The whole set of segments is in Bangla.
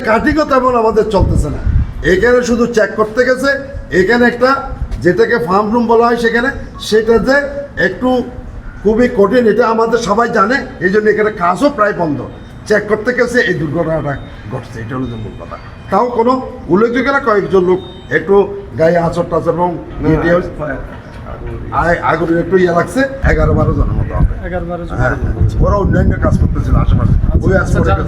কাটিংও তেমন আমাদের চলতেছে না। এখানে শুধু চেক করতে গেছে, এখানে একটা যেটাকে ফার্ম রুম বলা হয় সেটা যে একটু খুবই কঠিন, এটা আমাদের সবাই জানে, এই জন্য এখানে কাজও প্রায় বন্ধ। চেক করতে গেছে এই দুর্ঘটনাটা ঘটছে, এটা হলো যে মূল কথা। তাও কোনো উল্লেখযোগ্য না, কয়েকজন লোক একটু গায়ে আচর টাচর এবং আগুনের একটু ইয়ে লাগছে, 11-12 জনের মতো হবে। 11-12 জন। হ্যাঁ, ওরা অন্যান্য কাজ করতেছিল আশেপাশে। ওই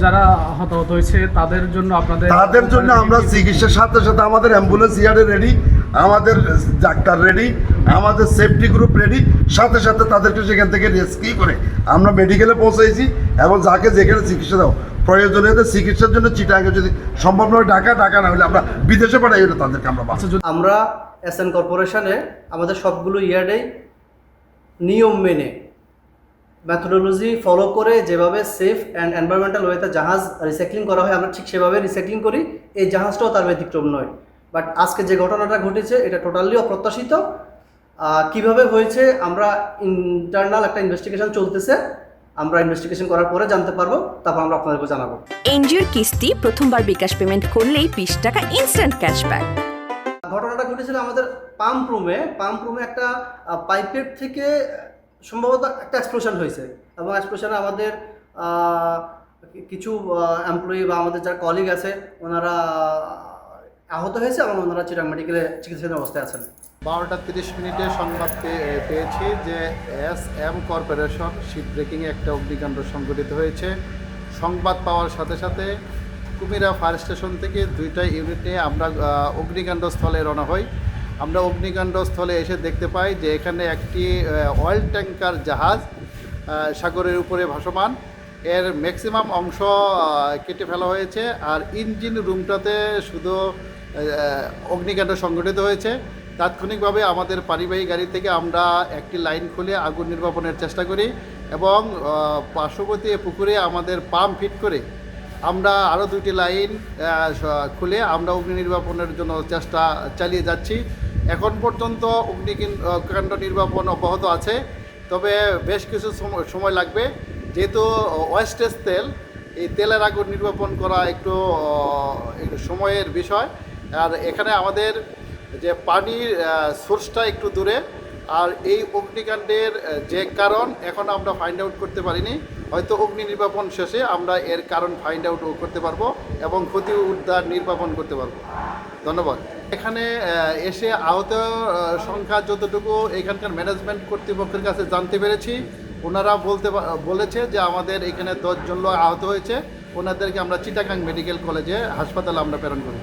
যারা হতাহত হয়েছে তাদের জন্য তাদের জন্য আমরা চিকিৎসার সাথে সাথে আমাদের অ্যাম্বুলেন্স ইয়ার্ডে রেডি, আমাদের ডাক্তার রেডি, আমাদের সেফটি গ্রুপ রেডি, সাথে সাথে তাদেরকে সেখান থেকে রেস্কিউ করে আমরা মেডিকেলে পৌঁছাইছি। এবং যাকে যেখানে চিকিৎসা দাও প্রয়োজনীয় চিকিৎসার জন্য চিটাঙ্গে যদি সম্ভব নয় ঢাকা না হলে আমরা বিদেশে পাঠাই, হলে তাদেরকে আমরা আমরা এসএন কর্পোরেশনে আমাদের সবগুলো ইয়ার্ডেই নিয়ম মেনে মেথোডোলজি ফলো করে যেভাবে সেফ অ্যান্ড এনভায়রনমেন্টাল ওয়েতে জাহাজ রিসাইক্লিং করা হয়, আমরা ঠিক সেভাবে রিসাইক্লিং করি। এই জাহাজটাও তার ব্যতিক্রম নয়। বাট আজকে যে ঘটনাটা ঘটেছে এটা টোটালি অপ্রত্যাশিত। কিভাবে হয়েছে আমরা ইন্টারনাল একটা ইনভেস্টিগেশন চলতেছে, আমরা ইনভেস্টিগেশন করার পরে জানতে পারবো, তারপর আমরা আপনাদেরকে জানাবো। এনজিওর কিস্তি প্রথমবার বিকাশ পেমেন্ট করলেই 20 টাকা ইনস্ট্যান্ট ক্যাশব্যাক। ঘটনাটা ঘটেছিল আমাদের পাম্প রুমে একটা পাইপের থেকে সম্ভবত একটা এক্সপ্লোশন হয়েছে, এবং এক্সপ্লোশনে আমাদের কিছু এমপ্লয়ি বা আমাদের যারা কলিগ আছে ওনারা আহত হয়েছে এবং ওনারা চিরাং মেডিকেলে চিকিৎসাধীন অবস্থায় আছেন। 12টা 30 মিনিটে সংবাদ পেয়েছি যে এসএম কর্পোরেশন শিপ ব্রেকিংয়ে একটা অগ্নিকাণ্ড সংঘটিত হয়েছে। সংবাদ পাওয়ার সাথে সাথে কুমিরা ফায়ার স্টেশন থেকে 2টা ইউনিট নিয়ে আমরা অগ্নিকাণ্ড স্থলে রওনা হই। আমরা অগ্নিকাণ্ড স্থলে এসে দেখতে পাই যে এখানে একটি অয়েল ট্যাঙ্কার জাহাজ সাগরের উপরে ভাসমান, এর ম্যাক্সিমাম অংশ কেটে ফেলা হয়েছে, আর ইঞ্জিন রুমটাতে শুধু অগ্নিকাণ্ড সংঘটিত হয়েছে। তাৎক্ষণিকভাবে আমাদের পারিবারিক গাড়ি থেকে আমরা একটি লাইন খুলে আগুন নির্বাপনের চেষ্টা করি, এবং পার্শ্ববর্তী পুকুরে আমাদের পাম্প ফিট করে আমরা আরও 2টি লাইন খুলে আমরা অগ্নি নির্বাপনের জন্য চেষ্টা চালিয়ে যাচ্ছি। এখন পর্যন্ত অগ্নিকাণ্ড নির্বাপন অব্যাহত আছে, তবে বেশ কিছু সময় লাগবে, যেহেতু ওয়েস্টেজ তেল, এই তেলের আগুন নির্বাপন করা একটু সময়ের বিষয়। আর এখানে আমাদের যে পানির সোর্সটা একটু দূরে, আর এই অগ্নিকাণ্ডের যে কারণ এখন আমরা ফাইন্ড আউট করতে পারিনি, হয়তো অগ্নি নির্বাপন শেষে আমরা এর কারণ ফাইন্ড আউট করতে পারবো এবং ক্ষতি উদ্ধার নির্বাপন করতে পারবো। ধন্যবাদ। এখানে এসে আহত সংখ্যা যতটুকু এখানকার ম্যানেজমেন্ট কর্তৃপক্ষের কাছে জানতে পেরেছি, ওনারা বলেছে যে আমাদের এখানে 10 জন লোক আহত হয়েছে, ওনাদেরকে আমরা চিটাগাং মেডিকেল কলেজে হাসপাতালে আমরা প্রেরণ করেছি।